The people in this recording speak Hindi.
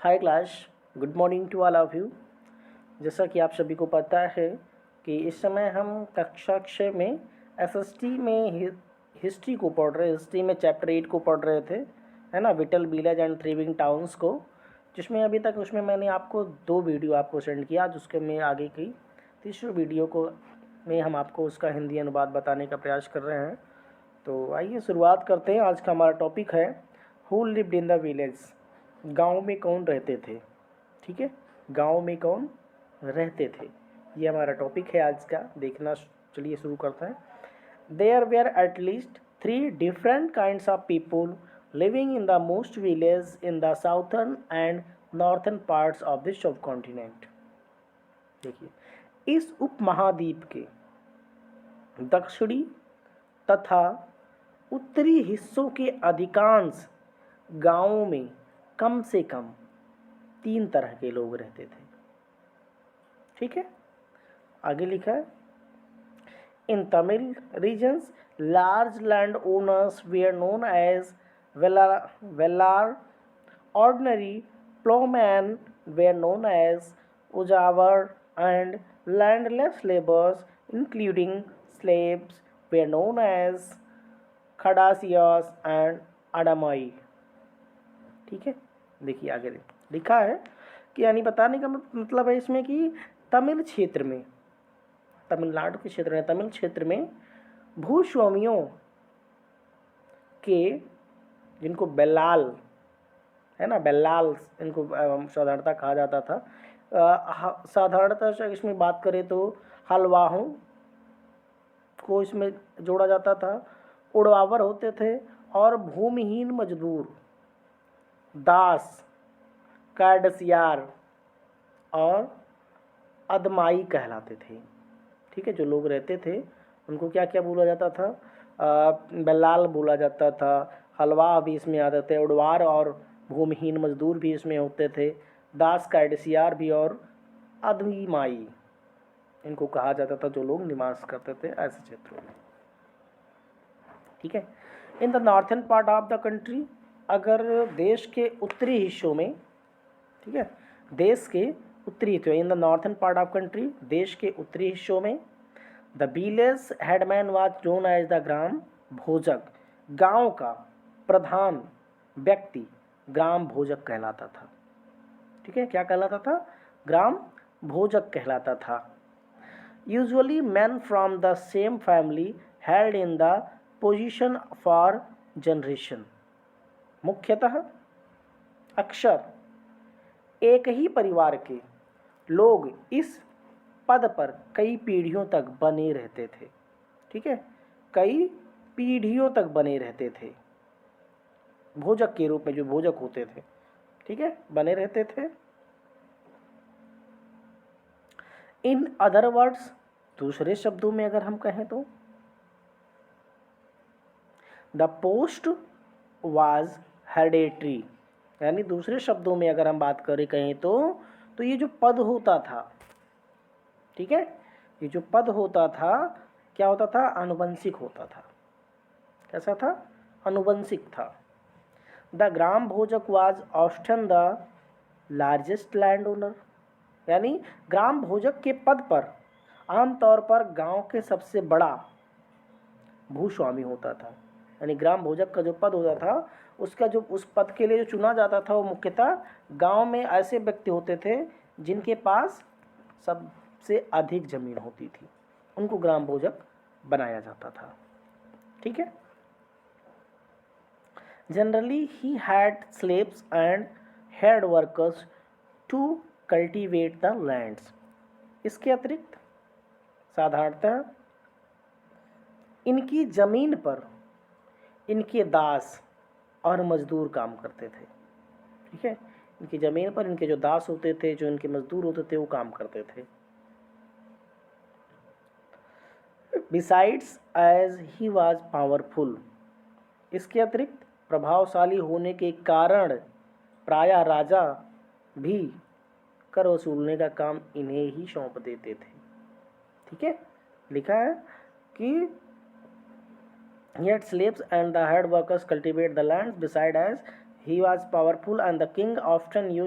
Hi class, good morning to all of you. जैसा कि आप सभी को पता है कि इस समय हम कक्षा 6 में एसएसटी में हिस्ट्री को पढ़ रहे, हिस्ट्री में चैप्टर 8 को पढ़ रहे थे, है ना, विटल विलेज एंड थ्रिविंग टाउन्स को, जिसमें अभी तक उसमें मैंने आपको 2 वीडियो आपको सेंड किया, जिसके में आगे की तीसरी वीडियो को में हम आपको उसका हिंदी अनुवाद बताने का प्रयास कर रहे हैं। तो आइए शुरुआत करते हैं। आज का हमारा टॉपिक है who lived in the village. गांव में कौन रहते थे। ठीक है, गांव में कौन रहते थे, ये हमारा टॉपिक है आज का। देखना, चलिए शुरू करते हैं। There were at least 3 different kinds of people living in the most village in the southern and northern parts of the subcontinent. देखिए, इस उपमहाद्वीप के दक्षिणी तथा उत्तरी हिस्सों के अधिकांश गांवों में कम से कम 3 तरह के लोग रहते थे। ठीक है, आगे लिखा है, in Tamil regions large land owners were known as Vellalar, ordinary ploughman were known as Uzhavar and landless labours including slaves were known as Kadaisiyar and Adimai. ठीक है, देखिए आगे लिखा है कि यानी बताने का मतलब है इसमें कि तमिल क्षेत्र में, तमिलनाडु के क्षेत्र में, तमिल क्षेत्र में भूस्वामियों के, जिनको बेल्लाल है ना, बेल्लाल इनको साधारणतः कहा जाता था। साधारणतः से इसमें बात करें तो हलवाहों को इसमें जोड़ा जाता था, उड़वावर होते थे, और भूमिहीन मजदूर दास, कार्डसियार और अदमाई कहलाते थे। ठीक है, जो लोग रहते थे उनको क्या क्या बोला जाता था, बेल्लाल बोला जाता था, हलवा भी इसमें आते थे, उड़वार और भूमिहीन मजदूर भी इसमें होते थे, दास, कार्डसियार भी, और अदमाई इनको कहा जाता था जो लोग निवास करते थे ऐसे क्षेत्रों में। ठीक है, इन the northern part of the country, अगर देश के उत्तरी हिस्सों में, ठीक है, देश के उत्तरी हिस्सों, in the northern part of country, देश के उत्तरी हिस्सों में, the village headman was known as the gram bhojak, गांव का प्रधान व्यक्ति ग्राम भोजक कहलाता था। ठीक है, क्या कहलाता था, ग्राम भोजक कहलाता था। Usually man from the same family held in the position for generation, मुख्यतः अक्सर एक ही परिवार के लोग इस पद पर कई पीढ़ियों तक बने रहते थे। ठीक है, कई पीढ़ियों तक बने रहते थे, भोजक के रूप में, जो भोजक होते थे, ठीक है, बने रहते थे। इन अदर वर्ड्स, दूसरे शब्दों में अगर हम कहें तो, द पोस्ट वाज हेरिडेटरी, यानी दूसरे शब्दों में अगर हम बात करें कहें तो ये जो पद होता था, ठीक है, ये जो पद होता था क्या होता था, आनुवंशिक होता था। कैसा था, आनुवंशिक था। The gram Bhojak was often the largest land owner, यानी ग्राम भोजक के पद पर आमतौर पर गांव के सबसे बड़ा भूस्वामी होता था। यानी ग्राम भोजक का जो पद होता था, उसका जो, उस पद के लिए जो चुना जाता था, वो मुख्यतः गांव में ऐसे व्यक्ति होते थे जिनके पास सबसे अधिक जमीन होती थी, उनको ग्राम भोजक बनाया जाता था। ठीक है, generally he had slaves and head workers to cultivate the lands. इसके अतिरिक्त साधारणतः इनकी जमीन पर इनके दास और मजदूर काम करते थे। ठीक है, इनकी ज़मीन पर इनके जो दास होते थे, जो इनके मजदूर होते थे, वो काम करते थे। Besides as he was powerful, इसके अतिरिक्त प्रभावशाली होने के कारण प्रायः राजा भी कर वसूलने का काम इन्हें ही सौंप देते थे। ठीक है, लिखा है कि Yet slaves and the head workers cultivate the lands. Beside, as he was powerful and the king often used